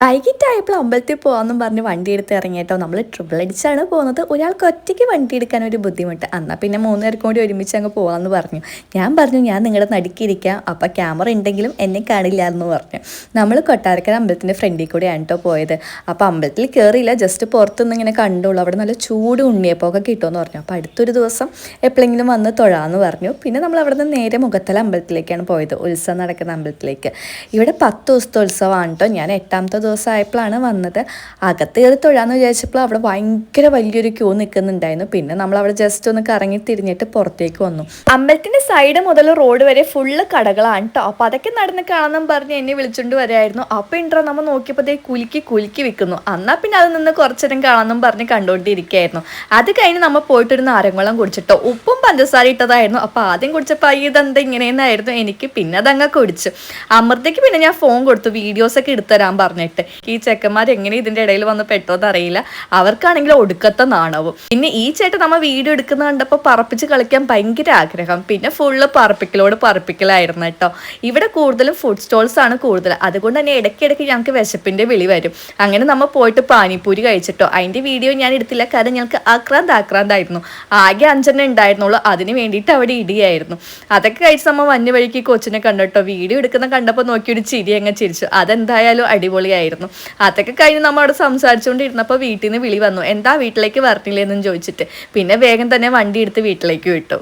വൈകിട്ടായപ്പോൾ അമ്പലത്തിൽ പോകാമെന്നും പറഞ്ഞ് വണ്ടി എടുത്ത് ഇറങ്ങിയിട്ടോ. നമ്മൾ ട്രിപ്പിൾ അടിച്ചാണ് പോകുന്നത്. ഒരാൾക്ക് ഒറ്റയ്ക്ക് വണ്ടി എടുക്കാൻ ഒരു ബുദ്ധിമുട്ട്. എന്നാൽ പിന്നെ 3 പേർക്കും കൂടി ഒരുമിച്ച് അങ്ങ് പോകാമെന്ന് പറഞ്ഞു. ഞാൻ പറഞ്ഞു ഞാൻ നിങ്ങളുടെ നടുക്കിയിരിക്കാം, അപ്പോൾ ക്യാമറ ഉണ്ടെങ്കിലും എന്നെ കാണില്ല എന്ന് പറഞ്ഞു. നമ്മൾ കൊട്ടാരക്കര അമ്പലത്തിൻ്റെ ഫ്രണ്ടിൽ കൂടെയാണ് കേട്ടോ പോയത്. അപ്പോൾ അമ്പലത്തിൽ കയറിയില്ല, ജസ്റ്റ് പുറത്തുനിന്ന് ഇങ്ങനെ കണ്ടുള്ളൂ. അവിടെ നല്ല ചൂട് ഉണ്ണിയപ്പമൊക്കെ കിട്ടുമെന്ന് പറഞ്ഞു. അപ്പോൾ അടുത്തൊരു ദിവസം എപ്പോഴെങ്കിലും വന്ന് തൊഴാമെന്ന് പറഞ്ഞു. പിന്നെ നമ്മൾ അവിടെ നിന്ന് നേരെ മുഖത്തല അമ്പലത്തിലേക്കാണ് പോയത്, ഉത്സവം നടക്കുന്ന അമ്പലത്തിലേക്ക്. ഇവിടെ 10 ദിവസത്തെ ഉത്സവമാണ് കേട്ടോ. ഞാൻ 8ാമത്തെ ദിവസമായപ്പോഴാണ് വന്നത്. അകത്ത് കയറി തൊഴാന്ന് വിചാരിച്ചപ്പോൾ അവിടെ ഭയങ്കര വലിയൊരു ക്യൂ നിൽക്കുന്നുണ്ടായിരുന്നു. പിന്നെ നമ്മൾ അവിടെ ജസ്റ്റ് ഒന്ന് കറങ്ങി തിരിഞ്ഞിട്ട് പുറത്തേക്ക് വന്നു. അമ്പലത്തിന്റെ സൈഡ് മുതൽ റോഡ് വരെ ഫുള്ള് കടകളാണ് കേട്ടോ. അപ്പോൾ അതൊക്കെ നടന്ന് കാണാൻ പറഞ്ഞ് എന്നെ വിളിച്ചുകൊണ്ട് വരായിരുന്നു. അപ്പോൾ ഇൻട്രോ നമ്മൾ നോക്കിയപ്പോൾ കുലുക്കി വിൽക്കുന്നു. എന്നാൽ പിന്നെ അത് നിന്ന് കുറച്ചേരം കാണാമെന്നും പറഞ്ഞ് കണ്ടുകൊണ്ടിരിക്കുകയായിരുന്നു. അത് കഴിഞ്ഞ് നമ്മൾ പോയിട്ടൊരു നാരങ്ങവെള്ളം കുടിച്ചിട്ടോ. ഉപ്പും പഞ്ചസാര ഇട്ടതായിരുന്നു. അപ്പോൾ ആദ്യം കുടിച്ചപ്പോൾ ഇതെന്താ ഇങ്ങനെയെന്നായിരുന്നു എനിക്ക്. പിന്നെ അതങ്ങ് കുടിച്ചു. അമൃതയ്ക്ക് പിന്നെ ഞാൻ ഫോൺ കൊടുത്തു, വീഡിയോസൊക്കെ എടുത്തുതരാൻ പറഞ്ഞിട്ട്. ഈ ചെക്കന്മാർ എങ്ങനെ ഇതിന്റെ ഇടയിൽ വന്ന് പെട്ടോന്ന് അറിയില്ല. അവർക്കാണെങ്കിൽ ഒടുക്കത്തെ നാണവും. പിന്നെ ഈ ചേട്ടൻ നമ്മൾ വീഡിയോ എടുക്കുന്ന കണ്ടപ്പോൾ പറപ്പിച്ച് കളിക്കാൻ ഭയങ്കര ആഗ്രഹം. പിന്നെ ഫുള്ള് പറപ്പിക്കലായിരുന്നു കേട്ടോ. ഇവിടെ കൂടുതലും ഫുഡ് സ്റ്റോൾസ് ആണ് കൂടുതൽ. അതുകൊണ്ട് തന്നെ ഇടയ്ക്കിടയ്ക്ക് ഞങ്ങൾക്ക് വിശപ്പിന്റെ വിളി വരും. അങ്ങനെ നമ്മൾ പോയിട്ട് പാനിപ്പൂരി കഴിച്ചിട്ടോ. അതിന്റെ വീഡിയോ ഞാൻ എടുത്തില്ല, കാരണം ഞങ്ങൾക്ക് ആക്രാന്തായിരുന്നു. ആകെ 5 ഉണ്ടായിരുന്നുള്ളൂ. അതിന് വേണ്ടിയിട്ട് അവിടെ ഇടിയായിരുന്നു. അതൊക്കെ കഴിച്ച് നമ്മൾ വന്യ വഴിക്ക് കൊച്ചിനെ കണ്ടിട്ടോ. വീഡിയോ എടുക്കുന്ന കണ്ടപ്പോൾ നോക്കിയൊരു ചിരി അങ്ങ് ചിരിച്ചു. അതെന്തായാലും അടിപൊളിയായിരുന്നു. അതൊക്കെ കഴിഞ്ഞ് നമ്മൾ അവിടെ സംസാരിച്ചുകൊണ്ടിരുന്നപ്പോൾ വീട്ടിൽ നിന്ന് വിളി വന്നു, എന്താ വീട്ടിലേക്ക് വരണില്ലേന്നും ചോദിച്ചിട്ട്. പിന്നെ വേഗം തന്നെ വണ്ടി എടുത്ത് വീട്ടിലേക്ക് വിട്ടു.